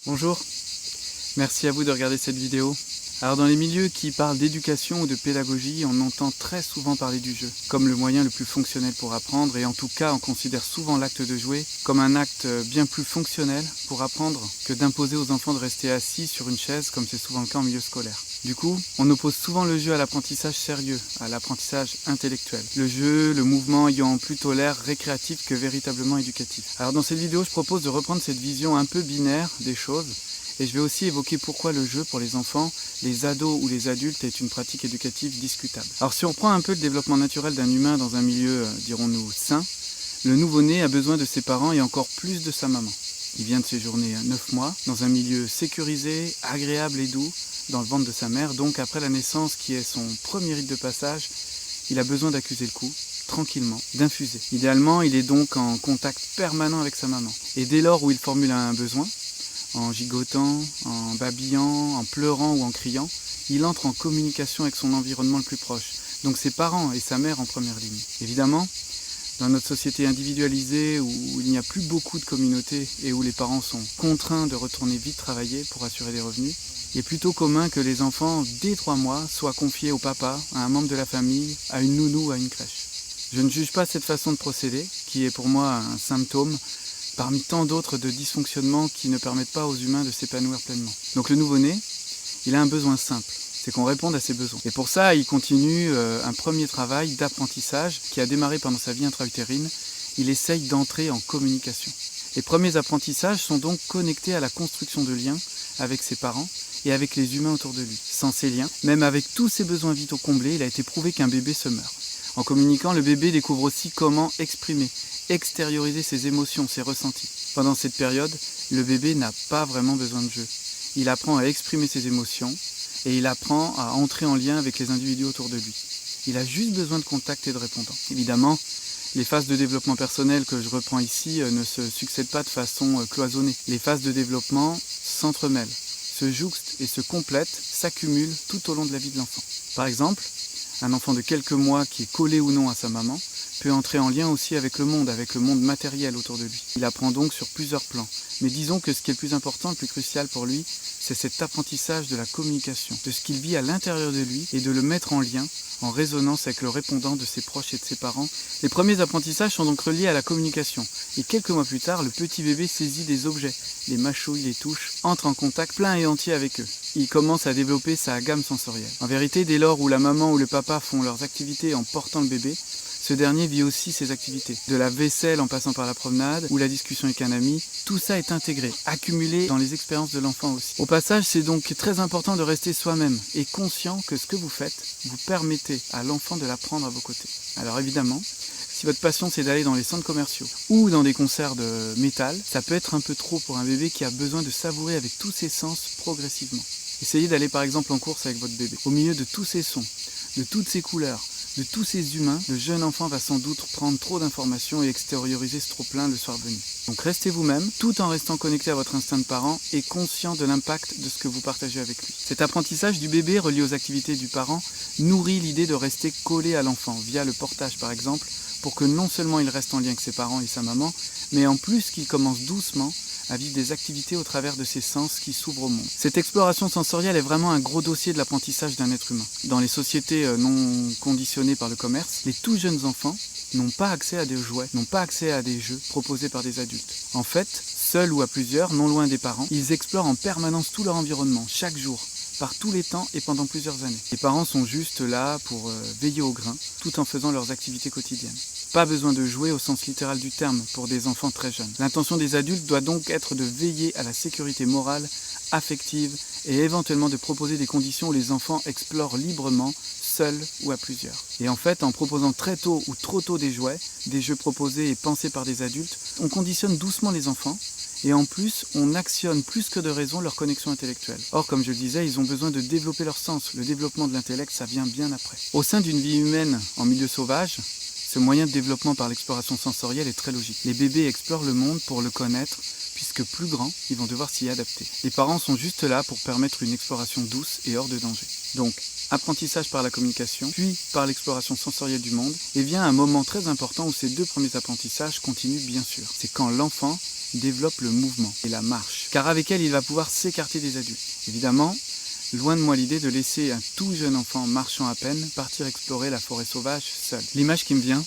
Bonjour, merci à vous de regarder cette vidéo. Alors dans les milieux qui parlent d'éducation ou de pédagogie, on entend très souvent parler du jeu, comme le moyen le plus fonctionnel pour apprendre, et en tout cas on considère souvent l'acte de jouer comme un acte bien plus fonctionnel pour apprendre que d'imposer aux enfants de rester assis sur une chaise comme c'est souvent le cas en milieu scolaire. Du coup, on oppose souvent le jeu à l'apprentissage sérieux, à l'apprentissage intellectuel. Le jeu, le mouvement ayant plutôt l'air récréatif que véritablement éducatif. Alors dans cette vidéo, je propose de reprendre cette vision un peu binaire des choses, et je vais aussi évoquer pourquoi le jeu pour les enfants, les ados ou les adultes est une pratique éducative discutable. Alors si on reprend un peu le développement naturel d'un humain dans un milieu, dirons-nous, sain, le nouveau-né a besoin de ses parents et encore plus de sa maman. Il vient de séjourner 9 mois dans un milieu sécurisé, agréable et doux, dans le ventre de sa mère, donc après la naissance qui est son premier rite de passage, il a besoin d'accuser le coup, tranquillement, d'infuser. Idéalement, il est donc en contact permanent avec sa maman. Et dès lors où il formule un besoin, en gigotant, en babillant, en pleurant ou en criant, il entre en communication avec son environnement le plus proche, donc ses parents et sa mère en première ligne. Évidemment, dans notre société individualisée où il n'y a plus beaucoup de communautés et où les parents sont contraints de retourner vite travailler pour assurer des revenus, il est plutôt commun que les enfants, dès 3 mois, soient confiés au papa, à un membre de la famille, à une nounou ou à une crèche. Je ne juge pas cette façon de procéder, qui est pour moi un symptôme parmi tant d'autres de dysfonctionnements qui ne permettent pas aux humains de s'épanouir pleinement. Donc le nouveau-né, il a un besoin simple, c'est qu'on réponde à ses besoins. Et pour ça, il continue un premier travail d'apprentissage qui a démarré pendant sa vie intra-utérine. Il essaye d'entrer en communication. Les premiers apprentissages sont donc connectés à la construction de liens avec ses parents et avec les humains autour de lui. Sans ces liens, même avec tous ses besoins vitaux comblés, il a été prouvé qu'un bébé se meurt. En communiquant, le bébé découvre aussi comment exprimer, extérioriser ses émotions, ses ressentis. Pendant cette période, le bébé n'a pas vraiment besoin de jeu. Il apprend à exprimer ses émotions et il apprend à entrer en lien avec les individus autour de lui. Il a juste besoin de contact et de répondants. Évidemment, les phases de développement personnel que je reprends ici ne se succèdent pas de façon cloisonnée. Les phases de développement s'entremêlent, se jouxtent et se complètent, s'accumulent tout au long de la vie de l'enfant. Par exemple, un enfant de quelques mois qui est collé ou non à sa maman peut entrer en lien aussi avec le monde matériel autour de lui. Il apprend donc sur plusieurs plans. Mais disons que ce qui est le plus important, le plus crucial pour lui, c'est cet apprentissage de la communication, de ce qu'il vit à l'intérieur de lui et de le mettre en lien, en résonance avec le répondant de ses proches et de ses parents. Les premiers apprentissages sont donc reliés à la communication. Et quelques mois plus tard, le petit bébé saisit des objets, les mâchouille, les touche, entre en contact plein et entier avec eux. Il commence à développer sa gamme sensorielle. En vérité, dès lors où la maman ou le papa font leurs activités en portant le bébé, ce dernier vit aussi ses activités. De la vaisselle en passant par la promenade ou la discussion avec un ami, tout ça est intégré, accumulé dans les expériences de l'enfant aussi. Au passage, c'est donc très important de rester soi-même et conscient que ce que vous faites, vous permettez à l'enfant de l'apprendre à vos côtés. Alors évidemment, si votre passion c'est d'aller dans les centres commerciaux ou dans des concerts de métal, ça peut être un peu trop pour un bébé qui a besoin de savourer avec tous ses sens progressivement. Essayez d'aller par exemple en course avec votre bébé. Au milieu de tous ces sons, de toutes ces couleurs, de tous ces humains, le jeune enfant va sans doute prendre trop d'informations et extérioriser ce trop-plein le soir venu. Donc restez vous-même, tout en restant connecté à votre instinct de parent et conscient de l'impact de ce que vous partagez avec lui. Cet apprentissage du bébé relié aux activités du parent nourrit l'idée de rester collé à l'enfant, via le portage par exemple, pour que non seulement il reste en lien avec ses parents et sa maman, mais en plus qu'il commence doucement à vivre des activités au travers de ses sens qui s'ouvrent au monde. Cette exploration sensorielle est vraiment un gros dossier de l'apprentissage d'un être humain. Dans les sociétés non conditionnées par le commerce, les tout jeunes enfants n'ont pas accès à des jouets, n'ont pas accès à des jeux proposés par des adultes. En fait, seuls ou à plusieurs, non loin des parents, ils explorent en permanence tout leur environnement, chaque jour, par tous les temps et pendant plusieurs années. Les parents sont juste là pour veiller au grain, tout en faisant leurs activités quotidiennes. Pas besoin de jouer au sens littéral du terme pour des enfants très jeunes. L'intention des adultes doit donc être de veiller à la sécurité morale, affective et éventuellement de proposer des conditions où les enfants explorent librement, seuls ou à plusieurs. Et en fait, en proposant très tôt ou trop tôt des jouets, des jeux proposés et pensés par des adultes, on conditionne doucement les enfants et en plus, on actionne plus que de raison leur connexion intellectuelle. Or, comme je le disais, ils ont besoin de développer leur sens. Le développement de l'intellect, ça vient bien après. Au sein d'une vie humaine en milieu sauvage, ce moyen de développement par l'exploration sensorielle est très logique. Les bébés explorent le monde pour le connaître, puisque plus grands, ils vont devoir s'y adapter. Les parents sont juste là pour permettre une exploration douce et hors de danger. Donc, apprentissage par la communication, puis par l'exploration sensorielle du monde, et vient un moment très important où ces deux premiers apprentissages continuent bien sûr. C'est quand l'enfant développe le mouvement et la marche, car avec elle, il va pouvoir s'écarter des adultes. Évidemment, loin de moi l'idée de laisser un tout jeune enfant marchant à peine partir explorer la forêt sauvage seul. L'image qui me vient,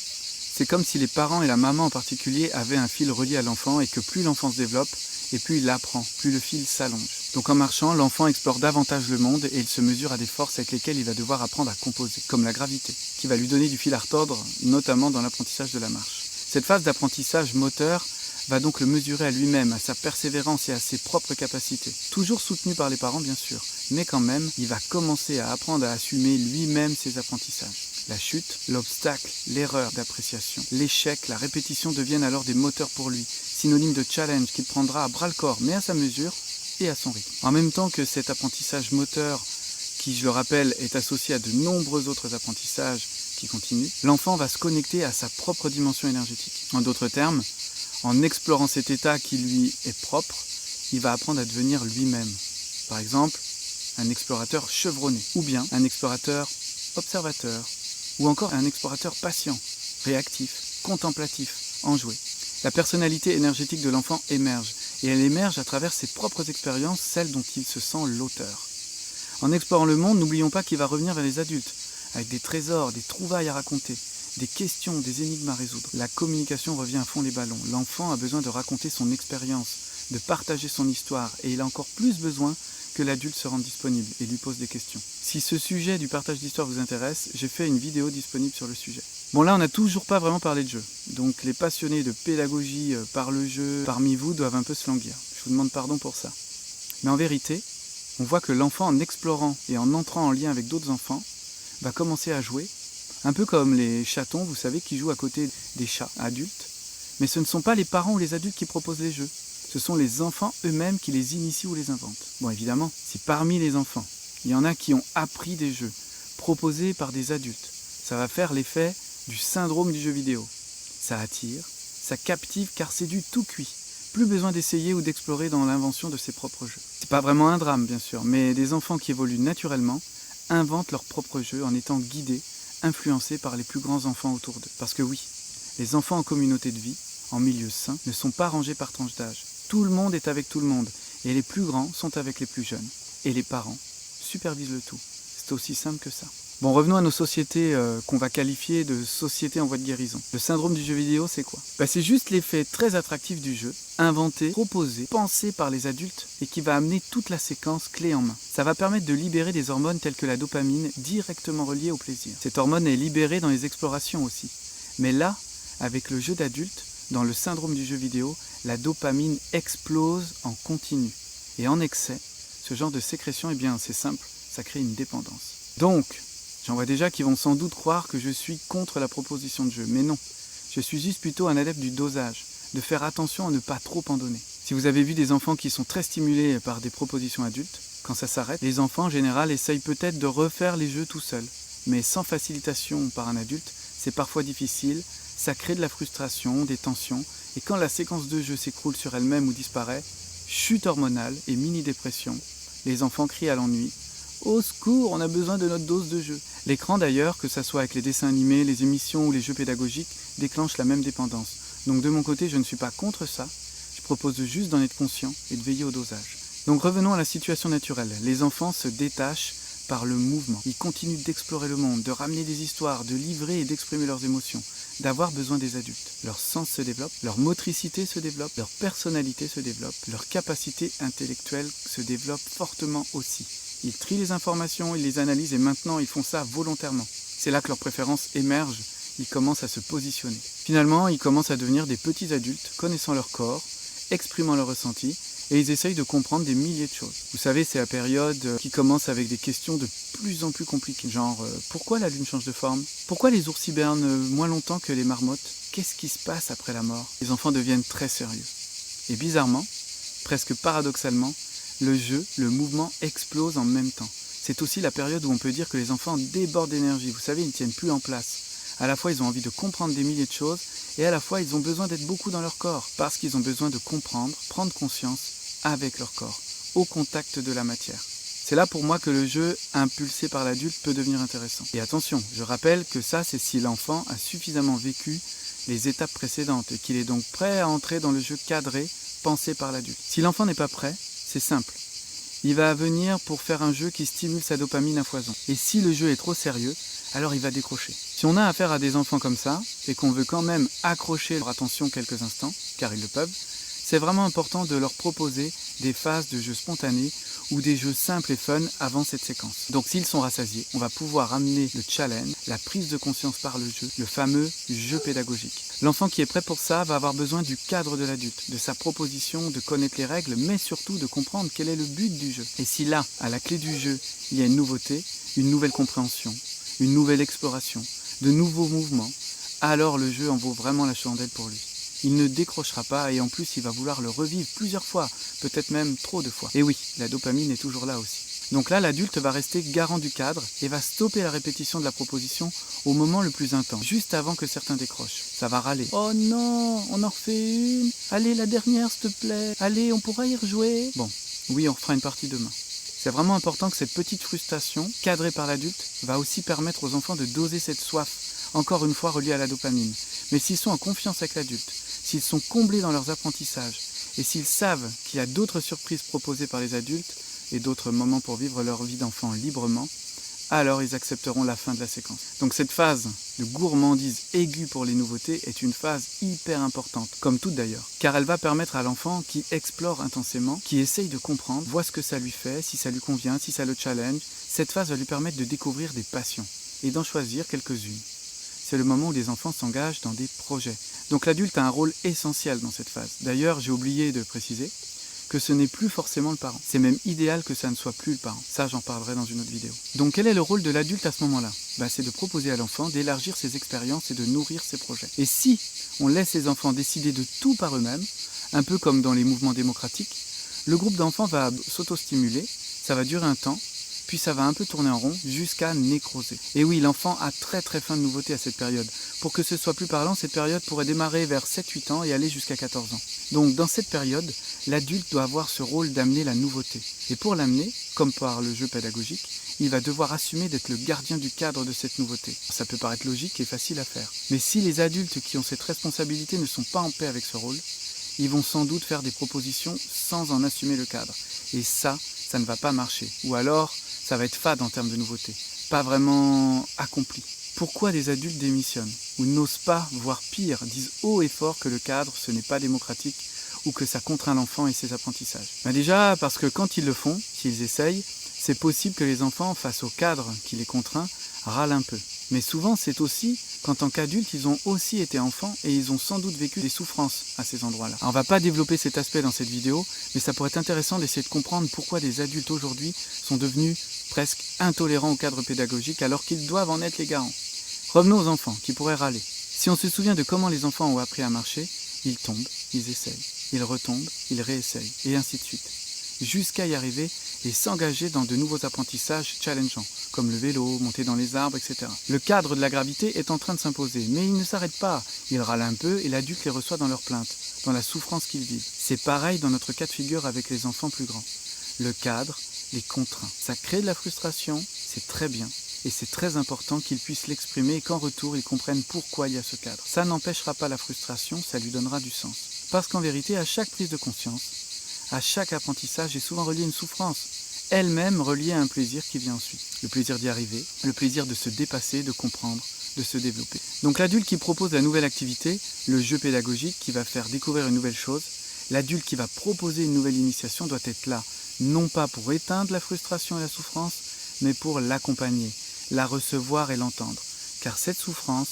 c'est comme si les parents et la maman en particulier avaient un fil relié à l'enfant et que plus l'enfant se développe, et plus il apprend, plus le fil s'allonge. Donc en marchant, l'enfant explore davantage le monde et il se mesure à des forces avec lesquelles il va devoir apprendre à composer, comme la gravité, qui va lui donner du fil à retordre, notamment dans l'apprentissage de la marche. Cette phase d'apprentissage moteur va donc le mesurer à lui-même, à sa persévérance et à ses propres capacités. Toujours soutenu par les parents bien sûr, mais quand même, il va commencer à apprendre à assumer lui-même ses apprentissages. La chute, l'obstacle, l'erreur d'appréciation, l'échec, la répétition deviennent alors des moteurs pour lui, synonyme de challenge qu'il prendra à bras-le-corps, mais à sa mesure et à son rythme. En même temps que cet apprentissage moteur, qui je le rappelle est associé à de nombreux autres apprentissages qui continuent, l'enfant va se connecter à sa propre dimension énergétique. En d'autres termes, en explorant cet état qui lui est propre, il va apprendre à devenir lui-même. Par exemple, un explorateur chevronné, ou bien un explorateur observateur, ou encore un explorateur patient, réactif, contemplatif, enjoué. La personnalité énergétique de l'enfant émerge, et elle émerge à travers ses propres expériences, celles dont il se sent l'auteur. En explorant le monde, n'oublions pas qu'il va revenir vers les adultes, avec des trésors, des trouvailles à raconter, des questions, des énigmes à résoudre. La communication revient à fond les ballons. L'enfant a besoin de raconter son expérience, de partager son histoire, et il a encore plus besoin que l'adulte se rende disponible et lui pose des questions. Si ce sujet du partage d'histoire vous intéresse, j'ai fait une vidéo disponible sur le sujet. Bon là on n'a toujours pas vraiment parlé de jeu, donc les passionnés de pédagogie par le jeu parmi vous doivent un peu se languir. Je vous demande pardon pour ça. Mais en vérité, on voit que l'enfant en explorant et en entrant en lien avec d'autres enfants, va commencer à jouer, un peu comme les chatons, vous savez, qui jouent à côté des chats adultes. Mais ce ne sont pas les parents ou les adultes qui proposent les jeux. Ce sont les enfants eux-mêmes qui les initient ou les inventent. Bon, évidemment, si parmi les enfants, il y en a qui ont appris des jeux proposés par des adultes, ça va faire l'effet du syndrome du jeu vidéo. Ça attire, ça captive car c'est du tout cuit. Plus besoin d'essayer ou d'explorer dans l'invention de ses propres jeux. C'est pas vraiment un drame, bien sûr, mais des enfants qui évoluent naturellement inventent leurs propres jeux en étant guidés, influencés par les plus grands enfants autour d'eux. Parce que oui, les enfants en communauté de vie, en milieu sain, ne sont pas rangés par tranche d'âge. Tout le monde est avec tout le monde, et les plus grands sont avec les plus jeunes. Et les parents supervisent le tout. C'est aussi simple que ça. Bon, revenons à nos sociétés qu'on va qualifier de sociétés en voie de guérison. Le syndrome du jeu vidéo, c'est quoi ? C'est juste l'effet très attractif du jeu, inventé, proposé, pensé par les adultes, et qui va amener toute la séquence clé en main. Ça va permettre de libérer des hormones telles que la dopamine, directement reliée au plaisir. Cette hormone est libérée dans les explorations aussi. Mais là, avec le jeu d'adulte, dans le syndrome du jeu vidéo, la dopamine explose en continu. Et en excès, ce genre de sécrétion, eh bien, c'est simple, ça crée une dépendance. Donc, j'en vois déjà qui vont sans doute croire que je suis contre la proposition de jeu. Mais non, je suis juste plutôt un adepte du dosage, de faire attention à ne pas trop en donner. Si vous avez vu des enfants qui sont très stimulés par des propositions adultes, quand ça s'arrête, les enfants en général essayent peut-être de refaire les jeux tout seuls. Mais sans facilitation par un adulte, c'est parfois difficile, ça crée de la frustration, des tensions, et quand la séquence de jeu s'écroule sur elle-même ou disparaît, chute hormonale et mini-dépression, les enfants crient à l'ennui. Au secours, on a besoin de notre dose de jeu. L'écran d'ailleurs, que ça soit avec les dessins animés, les émissions ou les jeux pédagogiques, déclenche la même dépendance. Donc de mon côté, je ne suis pas contre ça, je propose juste d'en être conscient et de veiller au dosage. Donc revenons à la situation naturelle. Les enfants se détachent par le mouvement. Ils continuent d'explorer le monde, de ramener des histoires, de livrer et d'exprimer leurs émotions, d'avoir besoin des adultes. Leur sens se développe, leur motricité se développe, leur personnalité se développe, leur capacité intellectuelle se développe fortement aussi. Ils trient les informations, ils les analysent et maintenant ils font ça volontairement. C'est là que leurs préférences émergent, ils commencent à se positionner. Finalement, ils commencent à devenir des petits adultes, connaissant leur corps, exprimant leurs ressentis, et ils essayent de comprendre des milliers de choses. Vous savez, c'est la période qui commence avec des questions de plus en plus compliquées, genre pourquoi la lune change de forme ? Pourquoi les ours hibernent moins longtemps que les marmottes ? Qu'est-ce qui se passe après la mort ? Les enfants deviennent très sérieux. Et bizarrement, presque paradoxalement, le jeu, le mouvement explose en même temps. C'est aussi la période où on peut dire que les enfants débordent d'énergie. Vous savez, ils ne tiennent plus en place. À la fois, ils ont envie de comprendre des milliers de choses, et à la fois, ils ont besoin d'être beaucoup dans leur corps, parce qu'ils ont besoin de comprendre, prendre conscience avec leur corps, au contact de la matière. C'est là pour moi que le jeu, impulsé par l'adulte, peut devenir intéressant. Et attention, je rappelle que ça, c'est si l'enfant a suffisamment vécu les étapes précédentes, et qu'il est donc prêt à entrer dans le jeu cadré, pensé par l'adulte. Si l'enfant n'est pas prêt, c'est simple. Il va venir pour faire un jeu qui stimule sa dopamine à foison. Et si le jeu est trop sérieux, alors il va décrocher. Si on a affaire à des enfants comme ça, et qu'on veut quand même accrocher leur attention quelques instants, car ils le peuvent, c'est vraiment important de leur proposer des phases de jeu spontanés ou des jeux simples et fun avant cette séquence. Donc s'ils sont rassasiés, on va pouvoir amener le challenge, la prise de conscience par le jeu, le fameux jeu pédagogique. L'enfant qui est prêt pour ça va avoir besoin du cadre de l'adulte, de sa proposition, de connaître les règles, mais surtout de comprendre quel est le but du jeu. Et si là, à la clé du jeu, il y a une nouveauté, une nouvelle compréhension, une nouvelle exploration, de nouveaux mouvements, alors le jeu en vaut vraiment la chandelle pour lui. Il ne décrochera pas et en plus il va vouloir le revivre plusieurs fois, peut-être même trop de fois. Et oui, la dopamine est toujours là aussi. Donc là, l'adulte va rester garant du cadre et va stopper la répétition de la proposition au moment le plus intense, juste avant que certains décrochent. Ça va râler. « Oh non, on en refait une. Allez, la dernière s'il te plaît. Allez, on pourra y rejouer. » Bon, oui, on refera une partie demain. C'est vraiment important que cette petite frustration, cadrée par l'adulte, va aussi permettre aux enfants de doser cette soif, encore une fois reliée à la dopamine. Mais s'ils sont en confiance avec l'adulte, s'ils sont comblés dans leurs apprentissages, et s'ils savent qu'il y a d'autres surprises proposées par les adultes, et d'autres moments pour vivre leur vie d'enfant librement, alors ils accepteront la fin de la séquence. Donc cette phase de gourmandise aiguë pour les nouveautés est une phase hyper importante, comme toute d'ailleurs, car elle va permettre à l'enfant qui explore intensément, qui essaye de comprendre, voit ce que ça lui fait, si ça lui convient, si ça le challenge, cette phase va lui permettre de découvrir des passions et d'en choisir quelques-unes. C'est le moment où les enfants s'engagent dans des projets. Donc l'adulte a un rôle essentiel dans cette phase. D'ailleurs, j'ai oublié de préciser que ce n'est plus forcément le parent. C'est même idéal que ça ne soit plus le parent. Ça, j'en parlerai dans une autre vidéo. Donc quel est le rôle de l'adulte à ce moment-là ? C'est de proposer à l'enfant d'élargir ses expériences et de nourrir ses projets. Et si on laisse les enfants décider de tout par eux-mêmes, un peu comme dans les mouvements démocratiques, le groupe d'enfants va s'auto-stimuler, ça va durer un temps, puis ça va un peu tourner en rond jusqu'à nécroser. Et oui, l'enfant a très faim de nouveautés à cette période. Pour que ce soit plus parlant, cette période pourrait démarrer vers 7-8 ans et aller jusqu'à 14 ans. Donc dans cette période, l'adulte doit avoir ce rôle d'amener la nouveauté. Et pour l'amener, comme par le jeu pédagogique, il va devoir assumer d'être le gardien du cadre de cette nouveauté. Ça peut paraître logique et facile à faire. Mais si les adultes qui ont cette responsabilité ne sont pas en paix avec ce rôle, ils vont sans doute faire des propositions sans en assumer le cadre. Et ça ne va pas marcher. Ou alors, ça va être fade en termes de nouveauté, pas vraiment accompli. Pourquoi des adultes démissionnent ou n'osent pas, voire pire, disent haut et fort que le cadre, ce n'est pas démocratique ou que ça contraint l'enfant et ses apprentissages ? Déjà, parce que quand ils le font, s'ils essayent, c'est possible que les enfants, face au cadre qui les contraint, râlent un peu. Mais souvent, c'est aussi qu'en tant qu'adultes, ils ont aussi été enfants et ils ont sans doute vécu des souffrances à ces endroits-là. Alors, on ne va pas développer cet aspect dans cette vidéo, mais ça pourrait être intéressant d'essayer de comprendre pourquoi des adultes aujourd'hui sont devenus presque intolérants au cadre pédagogique alors qu'ils doivent en être les garants. Revenons aux enfants qui pourraient râler. Si on se souvient de comment les enfants ont appris à marcher, ils tombent, ils essayent, ils retombent, ils réessayent, et ainsi de suite, jusqu'à y arriver et s'engager dans de nouveaux apprentissages challengeants, comme le vélo, monter dans les arbres, etc. Le cadre de la gravité est en train de s'imposer, mais il ne s'arrête pas. Il râle un peu et l'adulte les reçoit dans leurs plaintes, dans la souffrance qu'ils vivent. C'est pareil dans notre cas de figure avec les enfants plus grands. Le cadre les contraint. Ça crée de la frustration, c'est très bien. Et c'est très important qu'ils puissent l'exprimer et qu'en retour, ils comprennent pourquoi il y a ce cadre. Ça n'empêchera pas la frustration, ça lui donnera du sens. Parce qu'en vérité, à chaque prise de conscience, à chaque apprentissage est souvent reliée une souffrance, elle-même reliée à un plaisir qui vient ensuite. Le plaisir d'y arriver, le plaisir de se dépasser, de comprendre, de se développer. Donc l'adulte qui propose la nouvelle activité, le jeu pédagogique qui va faire découvrir une nouvelle chose, l'adulte qui va proposer une nouvelle initiation doit être là, non pas pour éteindre la frustration et la souffrance, mais pour l'accompagner, la recevoir et l'entendre. Car cette souffrance,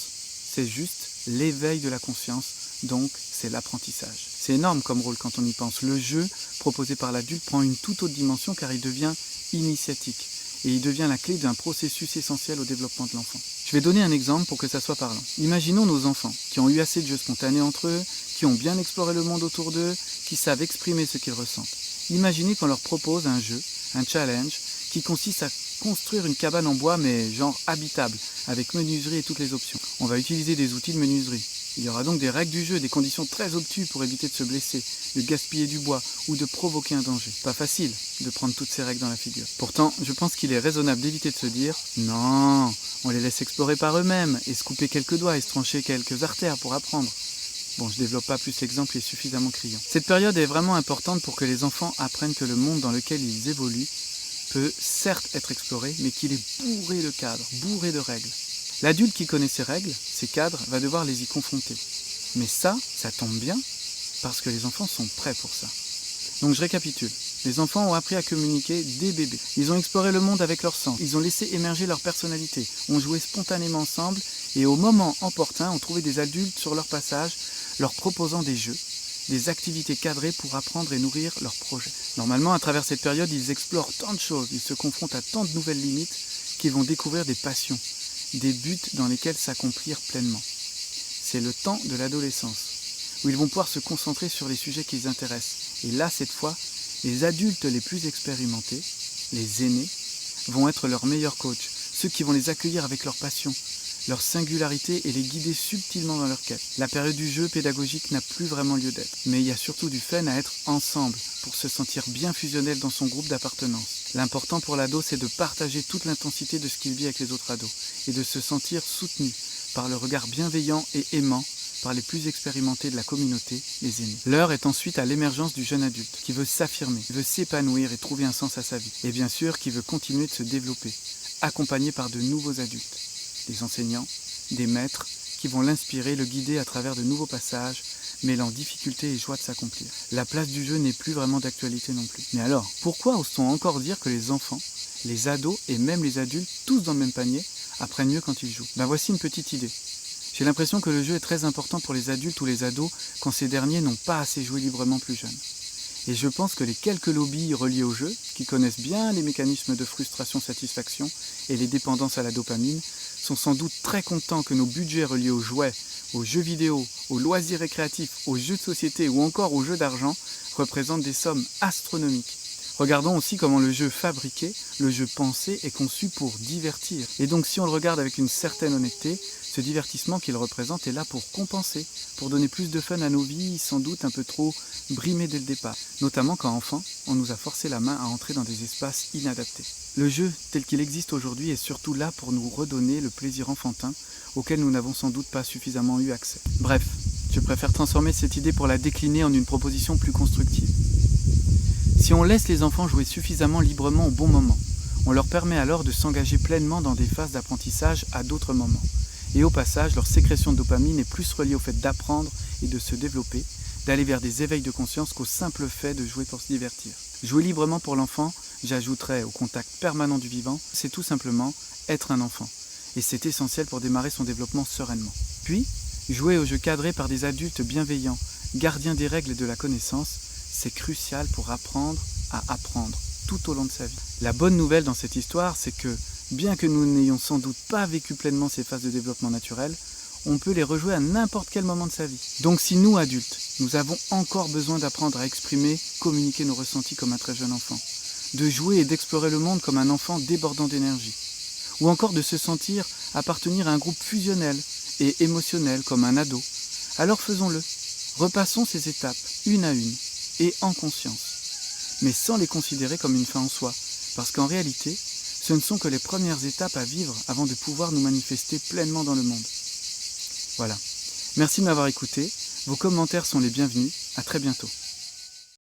c'est juste l'éveil de la conscience, donc c'est l'apprentissage. C'est énorme comme rôle quand on y pense. Le jeu proposé par l'adulte prend une toute autre dimension car il devient initiatique et il devient la clé d'un processus essentiel au développement de l'enfant. Je vais donner un exemple pour que ça soit parlant. Imaginons nos enfants qui ont eu assez de jeux spontanés entre eux, qui ont bien exploré le monde autour d'eux, qui savent exprimer ce qu'ils ressentent. Imaginez qu'on leur propose un jeu, un challenge, qui consiste à construire une cabane en bois mais genre habitable, avec menuiserie et toutes les options. On va utiliser des outils de menuiserie. Il y aura donc des règles du jeu, des conditions très obtuses pour éviter de se blesser, de gaspiller du bois ou de provoquer un danger. Pas facile de prendre toutes ces règles dans la figure. Pourtant, je pense qu'il est raisonnable d'éviter de se dire « Non, on les laisse explorer par eux-mêmes et se couper quelques doigts et se trancher quelques artères pour apprendre. » Bon, je développe pas plus, l'exemple est suffisamment criant. Cette période est vraiment importante pour que les enfants apprennent que le monde dans lequel ils évoluent peut certes être exploré, mais qu'il est bourré de cadres, bourré de règles. L'adulte qui connaît ces règles, ces cadres, va devoir les y confronter. Mais ça tombe bien, parce que les enfants sont prêts pour ça. Donc je récapitule. Les enfants ont appris à communiquer dès bébés. Ils ont exploré le monde avec leurs sens. Ils ont laissé émerger leur personnalité, ont joué spontanément ensemble et au moment opportun ont trouvé des adultes sur leur passage, leur proposant des jeux, des activités cadrées pour apprendre et nourrir leurs projets. Normalement, à travers cette période, ils explorent tant de choses, ils se confrontent à tant de nouvelles limites qu'ils vont découvrir des passions, des buts dans lesquels s'accomplir pleinement. C'est le temps de l'adolescence, où ils vont pouvoir se concentrer sur les sujets qui les intéressent. Et là, cette fois, les adultes les plus expérimentés, les aînés, vont être leurs meilleurs coachs, ceux qui vont les accueillir avec leur passion, leur singularité et les guider subtilement dans leur quête. La période du jeu pédagogique n'a plus vraiment lieu d'être, mais il y a surtout du fun à être ensemble pour se sentir bien fusionnel dans son groupe d'appartenance. L'important pour l'ado, c'est de partager toute l'intensité de ce qu'il vit avec les autres ados et de se sentir soutenu par le regard bienveillant et aimant par les plus expérimentés de la communauté, les aînés. L'heure est ensuite à l'émergence du jeune adulte, qui veut s'affirmer, qui veut s'épanouir et trouver un sens à sa vie. Et bien sûr, qui veut continuer de se développer, accompagné par de nouveaux adultes, des enseignants, des maîtres, qui vont l'inspirer, le guider à travers de nouveaux passages, mêlant difficulté et joie de s'accomplir. La place du jeu n'est plus vraiment d'actualité non plus. Mais alors, pourquoi ose-t-on encore dire que les enfants, les ados et même les adultes, tous dans le même panier, apprennent mieux quand ils jouent? Ben voici une petite idée. J'ai l'impression que le jeu est très important pour les adultes ou les ados quand ces derniers n'ont pas assez joué librement plus jeunes. Et je pense que les quelques lobbies reliés au jeu, qui connaissent bien les mécanismes de frustration-satisfaction et les dépendances à la dopamine, sont sans doute très contents que nos budgets reliés aux jouets, aux jeux vidéo, aux loisirs récréatifs, aux jeux de société ou encore aux jeux d'argent représentent des sommes astronomiques. Regardons aussi comment le jeu fabriqué, le jeu pensé est conçu pour divertir. Et donc si on le regarde avec une certaine honnêteté, ce divertissement qu'il représente est là pour compenser, pour donner plus de fun à nos vies, sans doute un peu trop brimées dès le départ. Notamment quand enfant, on nous a forcé la main à entrer dans des espaces inadaptés. Le jeu, tel qu'il existe aujourd'hui, est surtout là pour nous redonner le plaisir enfantin, auquel nous n'avons sans doute pas suffisamment eu accès. Bref, je préfère transformer cette idée pour la décliner en une proposition plus constructive. Si on laisse les enfants jouer suffisamment librement au bon moment, on leur permet alors de s'engager pleinement dans des phases d'apprentissage à d'autres moments. Et au passage, leur sécrétion de dopamine est plus reliée au fait d'apprendre et de se développer, d'aller vers des éveils de conscience qu'au simple fait de jouer pour se divertir. Jouer librement pour l'enfant, j'ajouterais au contact permanent du vivant, c'est tout simplement être un enfant. Et c'est essentiel pour démarrer son développement sereinement. Puis, jouer aux jeux cadrés par des adultes bienveillants, gardiens des règles et de la connaissance, c'est crucial pour apprendre à apprendre tout au long de sa vie. La bonne nouvelle dans cette histoire, c'est que, bien que nous n'ayons sans doute pas vécu pleinement ces phases de développement naturel, on peut les rejouer à n'importe quel moment de sa vie. Donc si nous, adultes, nous avons encore besoin d'apprendre à exprimer, communiquer nos ressentis comme un très jeune enfant, de jouer et d'explorer le monde comme un enfant débordant d'énergie, ou encore de se sentir appartenir à un groupe fusionnel et émotionnel comme un ado, alors faisons-le. Repassons ces étapes, une à une, et en conscience, mais sans les considérer comme une fin en soi, parce qu'en réalité, ce ne sont que les premières étapes à vivre avant de pouvoir nous manifester pleinement dans le monde. Voilà. Merci de m'avoir écouté. Vos commentaires sont les bienvenus. À très bientôt.